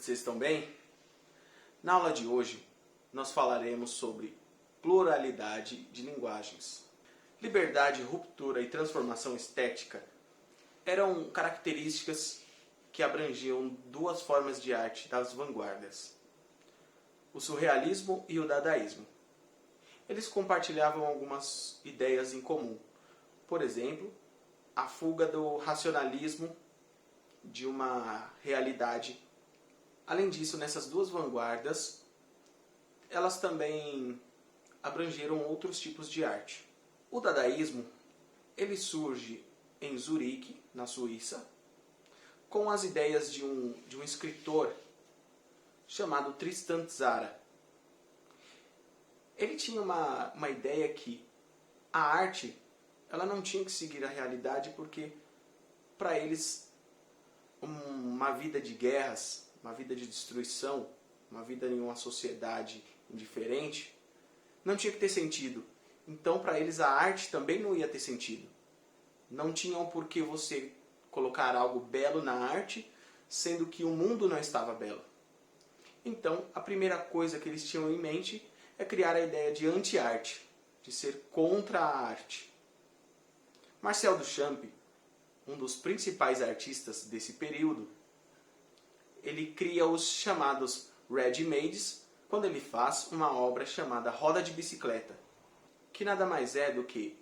vocês estão bem? Na aula de hoje, nós falaremos sobre pluralidade de linguagens. Liberdade, ruptura e transformação estética eram características que abrangiam duas formas de arte das vanguardas, o surrealismo e o dadaísmo. Eles compartilhavam algumas ideias em comum. Por exemplo, a fuga do racionalismo de uma realidade. Além disso, nessas duas vanguardas, elas também abrangeram outros tipos de arte. O dadaísmo, ele surge em Zurique, na Suíça, com as ideias de um escritor chamado Tristan Tzara. Ele tinha uma ideia que a arte ela não tinha que seguir a realidade porque, para eles, uma vida de guerras, uma vida de destruição, uma vida em uma sociedade indiferente, não tinha que ter sentido. Então, para eles, a arte também não ia ter sentido. Não tinham por que você colocar algo belo na arte, sendo que o mundo não estava belo. Então, a primeira coisa que eles tinham em mente é criar a ideia de anti-arte, de ser contra a arte. Marcel Duchamp, um dos principais artistas desse período, ele cria os chamados ready-mades quando ele faz uma obra chamada Roda de Bicicleta, que nada mais é do que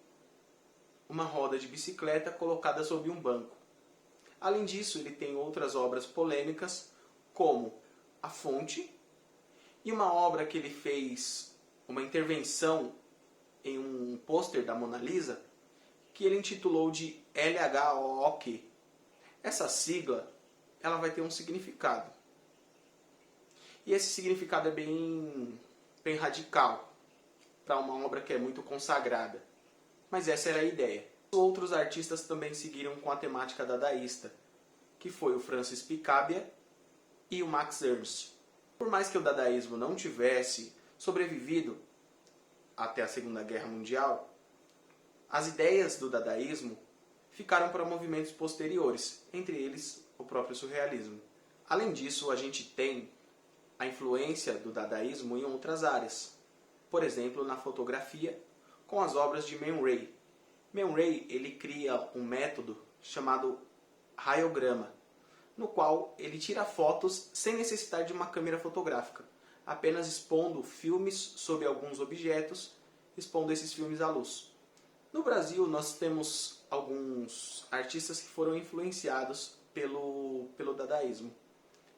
uma roda de bicicleta colocada sob um banco. Além disso, ele tem outras obras polêmicas, como A Fonte, e uma obra que ele fez, uma intervenção em um pôster da Mona Lisa, que ele intitulou de LHOOQ. Essa sigla, ela vai ter um significado. E esse significado é bem radical, para uma obra que é muito consagrada. Mas essa era a ideia. Outros artistas também seguiram com a temática dadaísta, que foi o Francis Picabia e o Max Ernst. Por mais que o dadaísmo não tivesse sobrevivido até a Segunda Guerra Mundial, as ideias do dadaísmo ficaram para movimentos posteriores, entre eles o próprio surrealismo. Além disso, a gente tem a influência do dadaísmo em outras áreas. Por exemplo, na fotografia, com as obras de Man Ray. Man Ray, ele cria um método chamado raiograma, no qual ele tira fotos sem necessidade de uma câmera fotográfica, apenas expondo filmes sobre alguns objetos, expondo esses filmes à luz. No Brasil, nós temos alguns artistas que foram influenciados pelo dadaísmo.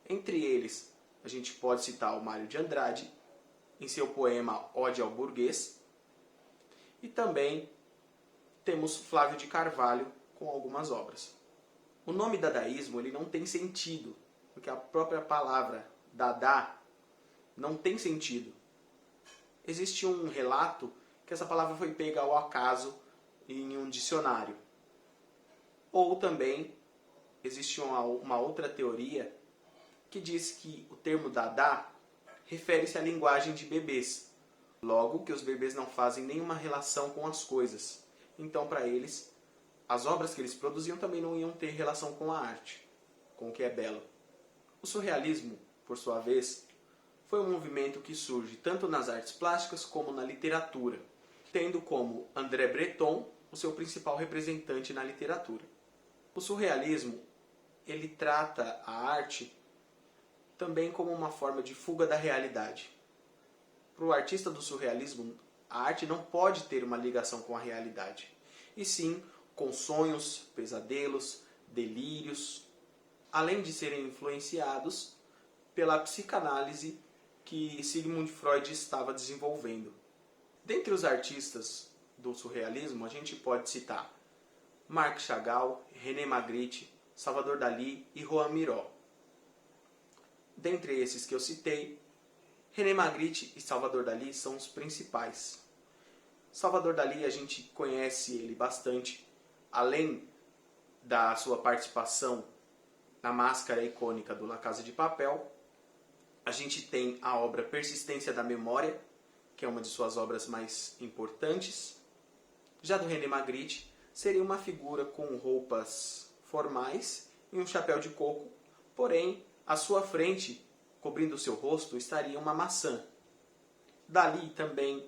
Entre eles, a gente pode citar o Mário de Andrade, em seu poema Ode ao Burguês, e também temos Flávio de Carvalho com algumas obras. O nome dadaísmo ele não tem sentido, porque a própria palavra dada não tem sentido. Existe um relato que essa palavra foi pega ao acaso em um dicionário. Ou também existe uma outra teoria que diz que o termo dada refere-se à linguagem de bebês. Logo que os bebês não fazem nenhuma relação com as coisas. Então, para eles, as obras que eles produziam também não iam ter relação com a arte, com o que é belo. O surrealismo, por sua vez, foi um movimento que surge tanto nas artes plásticas como na literatura, tendo como André Breton o seu principal representante na literatura. O surrealismo, ele trata a arte também como uma forma de fuga da realidade. Para o artista do surrealismo, a arte não pode ter uma ligação com a realidade, e sim com sonhos, pesadelos, delírios, além de serem influenciados pela psicanálise que Sigmund Freud estava desenvolvendo. Dentre os artistas do surrealismo, a gente pode citar Marc Chagall, René Magritte, Salvador Dalí e Joan Miró. Dentre esses que eu citei, René Magritte e Salvador Dalí são os principais. Salvador Dalí, a gente conhece ele bastante, além da sua participação na máscara icônica do La Casa de Papel. A gente tem a obra Persistência da Memória, que é uma de suas obras mais importantes. Já do René Magritte, seria uma figura com roupas formais e um chapéu de coco, porém, à sua frente cobrindo o seu rosto estaria uma maçã. Dalí também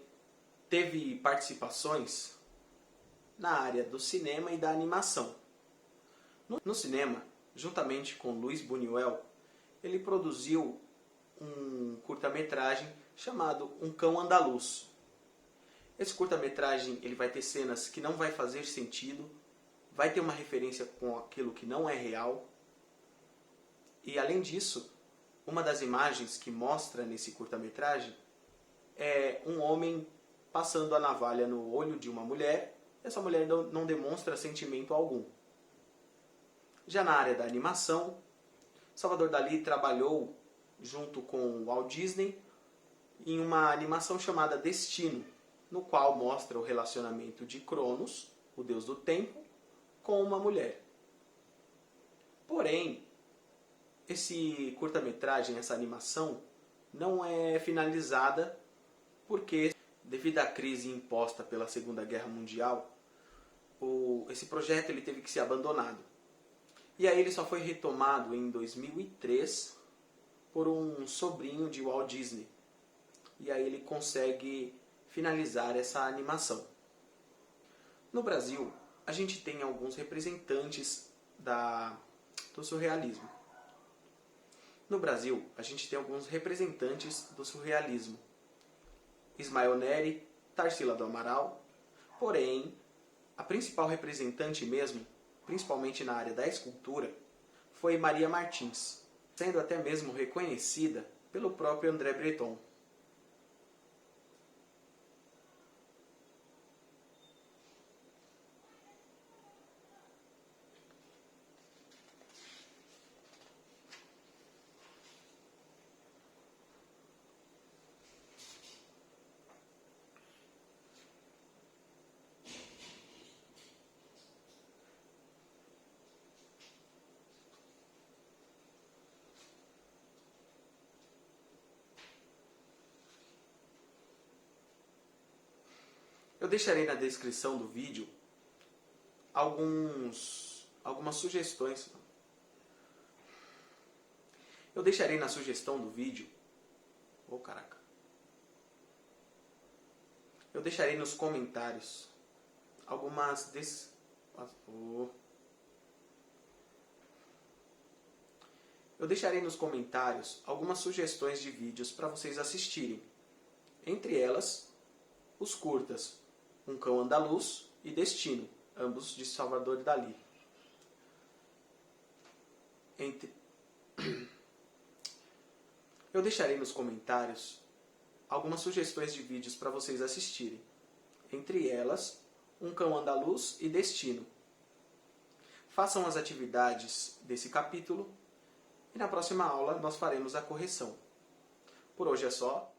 teve participações na área do cinema e da animação. No cinema, juntamente com Luis Buñuel, ele produziu um curta-metragem chamado Um Cão Andaluz. Esse curta-metragem ele vai ter cenas que não vai fazer sentido, vai ter uma referência com aquilo que não é real. E além disso, uma das imagens que mostra nesse curta-metragem é um homem passando a navalha no olho de uma mulher, e essa mulher não demonstra sentimento algum. Já na área da animação, Salvador Dalí trabalhou junto com Walt Disney em uma animação chamada Destino, no qual mostra o relacionamento de Cronos, o deus do tempo, com uma mulher. Porém, esse curta-metragem, essa animação, não é finalizada porque, devido à crise imposta pela Segunda Guerra Mundial, esse projeto ele teve que ser abandonado. E aí ele só foi retomado em 2003 por um sobrinho de Walt Disney. E aí ele consegue finalizar essa animação. No Brasil, a gente tem alguns representantes do surrealismo. No Brasil, a gente tem alguns representantes do surrealismo. Ismael Neri, Tarsila do Amaral. Porém, a principal representante mesmo, principalmente na área da escultura, foi Maria Martins, sendo até mesmo reconhecida pelo próprio André Breton. Eu deixarei na descrição do vídeo algumas sugestões. Eu deixarei na sugestão do vídeo. Oh, caraca. Eu deixarei nos comentários Eu deixarei nos comentários algumas sugestões de vídeos para vocês assistirem. Entre elas, os curtas Um Cão Andaluz e Destino, ambos de Salvador Dalí. Eu deixarei nos comentários algumas sugestões de vídeos para vocês assistirem. Entre elas, Um Cão Andaluz e Destino. Façam as atividades desse capítulo e na próxima aula nós faremos a correção. Por hoje é só.